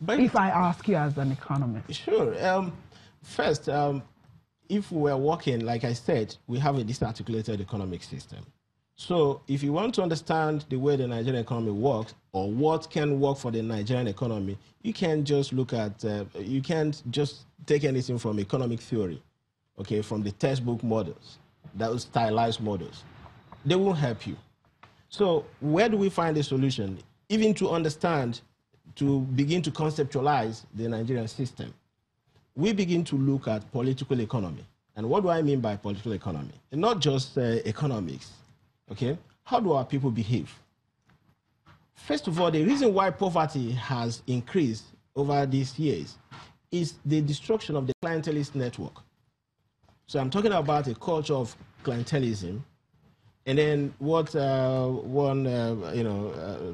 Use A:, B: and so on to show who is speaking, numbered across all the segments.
A: if I ask you as an economist?
B: Sure. First, if we are working, like I said, we have a disarticulated economic system. So if you want to understand the way the Nigerian economy works or what can work for the Nigerian economy, you can't just look at, you can't just take anything from economic theory, okay, from the textbook models, those stylized models. They won't help you. So where do we find a solution? Even to understand, to begin to conceptualize the Nigerian system, we begin to look at political economy. And what do I mean by political economy? And not just economics. Okay, how do our people behave? First of all, the reason why poverty has increased over these years is the destruction of the clientelist network. So I'm talking about a culture of clientelism, and then what one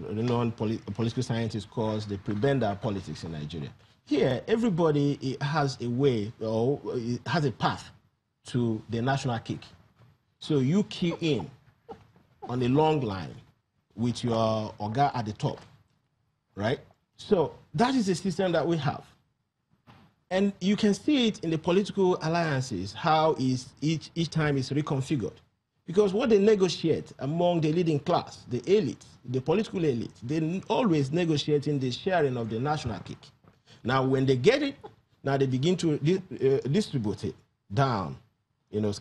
B: renowned political scientist calls the prebenda politics in Nigeria. Here, everybody has a way or has a path to the national cake. So you key in on a long line with your Oga at the top, right? So that is the system that we have. And you can see it in the political alliances, how is each time is reconfigured. Because what they negotiate among the leading class, the elite, the political elite, they always negotiate in the sharing of the national cake. Now, when they get it, now they begin to distribute it down, you know,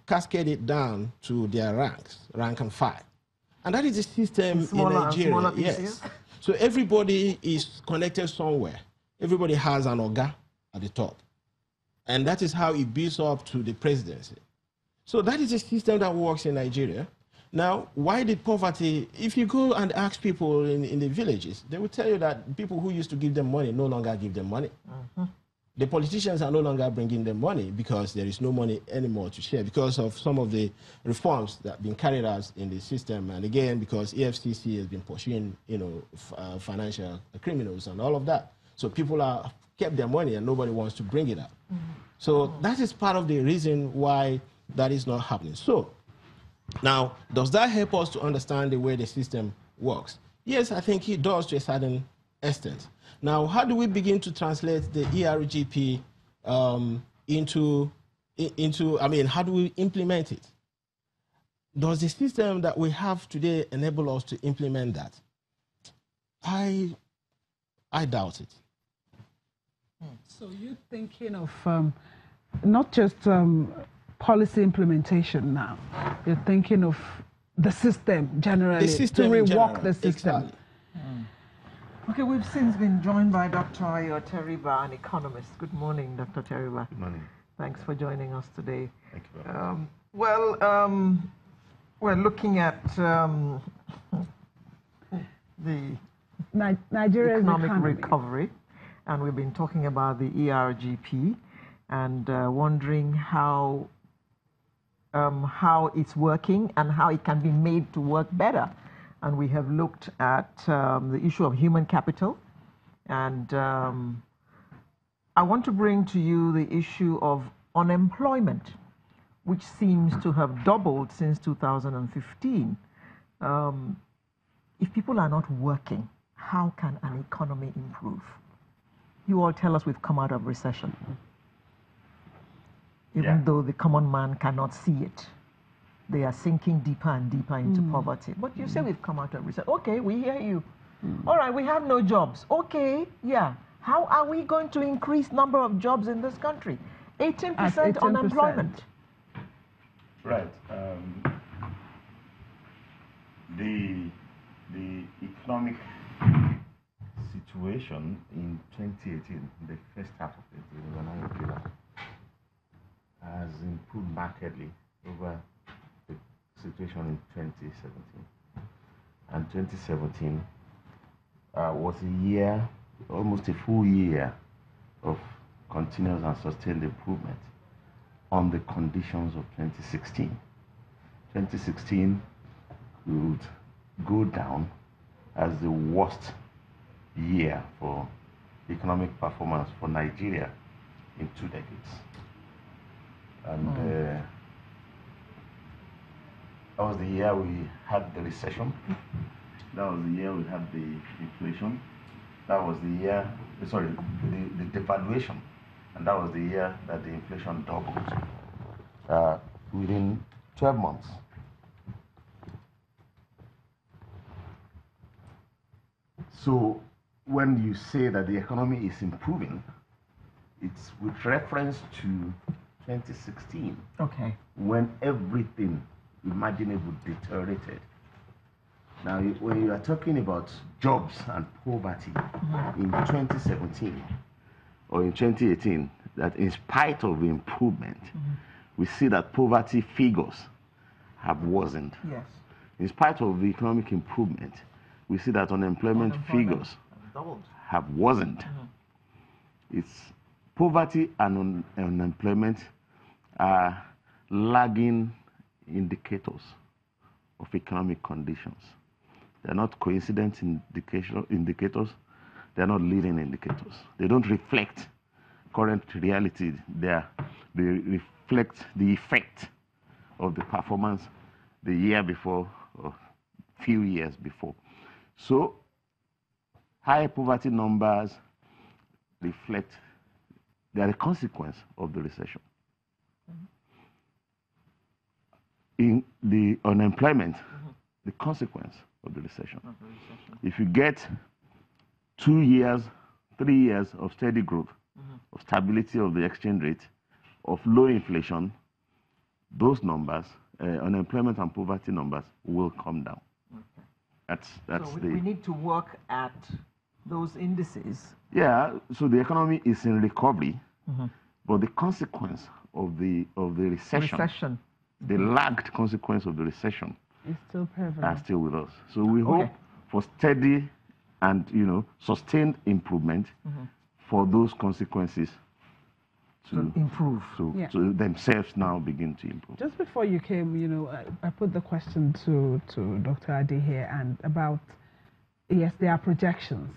B: cascade it down to their ranks, rank and file. And that is the system in Nigeria. Yes. So everybody is connected somewhere. Everybody has an Oga at the top. And that is how it builds up to the presidency. So that is a system that works in Nigeria. Now, why did poverty, if you go and ask people in the villages, they will tell you that people who used to give them money no longer give them money. The politicians are no longer bringing them money because there is no money anymore to share because of some of the reforms that have been carried out in the system. And again, because EFCC has been pursuing, you know, financial criminals and all of that. So people are kept their money and nobody wants to bring it up. So that is part of the reason why that is not happening. So now, does that help us to understand the way the system works? Yes, I think it does to a certain extent. Now, how do we begin to translate the ERGP into, I mean, how do we implement it? Does the system that we have today enable us to implement that? I doubt it.
A: So you're thinking of not just policy implementation now. You're thinking of the system generally,
B: the system
A: to rework the system.
B: Exactly.
C: Okay, we've since been joined by Dr. Teriba, an economist. Good morning, Dr. Teriba.
D: Good morning.
C: Thanks for joining us today.
D: Thank you very much.
C: We're looking at the
A: Nigeria's
C: economic
A: economy.
C: recovery, and we've been talking about the ERGP and wondering how it's working and how it can be made to work better. And we have looked at the issue of human capital. And I want to bring to you the issue of unemployment, which seems to have doubled since 2015. If people are not working, how can an economy improve? You all tell us we've come out of recession, even though the common man cannot see it. They are sinking deeper and deeper into poverty. But you say we've come out of recession. Okay, we hear you. All right, we have no jobs. Okay, yeah. How are we going to increase number of jobs in this country? 18% unemployment.
D: Right. The economic situation in 2018, the first half of it, the economic pillar, has improved markedly over the situation in 2017. And 2017 was a year, almost a full year of continuous and sustained improvement on the conditions of 2016. 2016 would go down as the worst year for economic performance for Nigeria in 2 decades. And that was the year we had the recession. That was the year we had the inflation. that was the year, sorry, the devaluation, and that was the year that the inflation doubled within 12 months. So when you say that the economy is improving, it's with reference to 2016.
C: Okay.
D: When everything imaginable deteriorated. Now, when you are talking about jobs and poverty in 2017 or in 2018, that in spite of improvement, we see that poverty figures have worsened.
C: Yes.
D: In spite of the economic improvement, we see that unemployment figures have worsened. It's poverty and unemployment are lagging indicators of economic conditions. They're not coincident indicators. They're not leading indicators. They don't reflect current reality. They reflect the effect of the performance the year before or few years before. So high poverty numbers reflect, they are a consequence of the recession. In the unemployment, the consequence of the recession. If you get 2 years, 3 years of steady growth, of stability of the exchange rate, of low inflation, those numbers, unemployment and poverty numbers, will come down. That's
C: so we need to work at those indices.
D: Yeah, so the economy is in recovery, but the consequence of the recession, the lagged consequence of the recession,
A: it's still prevalent.
D: are still with us. So we hope for steady and sustained improvement for those consequences to
C: improve.
D: So themselves now begin to improve.
A: Just before you came, I put the question to Dr. Ade here and about, yes, there are projections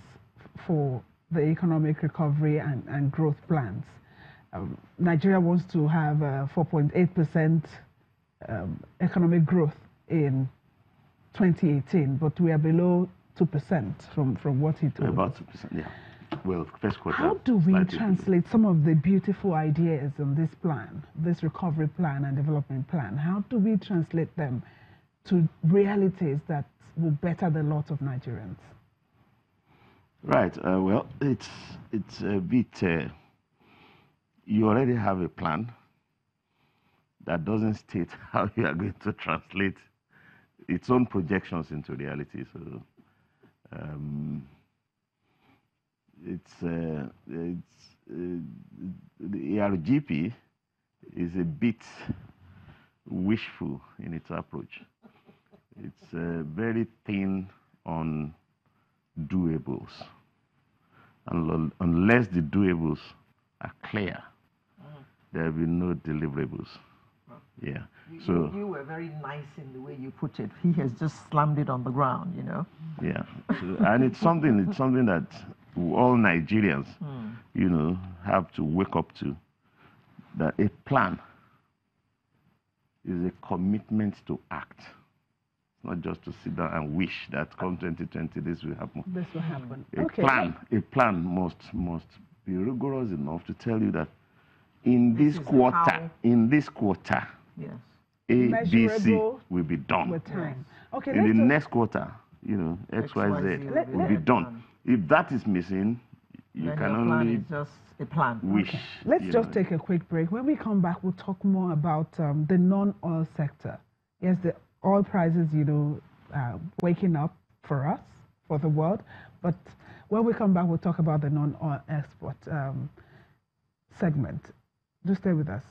A: for the economic recovery and growth plans. Nigeria wants to have 4.8% economic growth in 2018, but we are below 2% from what he told us.
D: About 2%, yeah. Well, first quarter.
A: How do we translate some of the beautiful ideas in this plan, this recovery plan and development plan? How do we translate them to realities that will better the lot of Nigerians?
D: Right. Well, it's a bit. You already have a plan that doesn't state how you are going to translate its own projections into reality. So. The ERGP is a bit wishful in its approach. It's very thin on doables. Unless the doables are clear, there will be no deliverables. Yeah. So
C: you were very nice in the way you put it. He has just slammed it on the ground,
D: Yeah. So, and it's something that all Nigerians, have to wake up to, that a plan is a commitment to act. It's not just to sit down and wish that come 2020 this will happen.
A: This will happen.
D: A plan must be rigorous enough to tell you that in this quarter,
C: yes,
D: A, B, C will be done.
A: With time. Okay.
D: In the next quarter, X, Y, Z will be done. If that is missing, you
C: then
D: can
C: your
D: only
C: plan is just a plan.
D: wish.
A: Okay. Let's just take a quick break. When we come back, we'll talk more about the non-oil sector. Yes, the oil prices, waking up for us, for the world. But when we come back, we'll talk about the non-oil export segment. Just stay with us.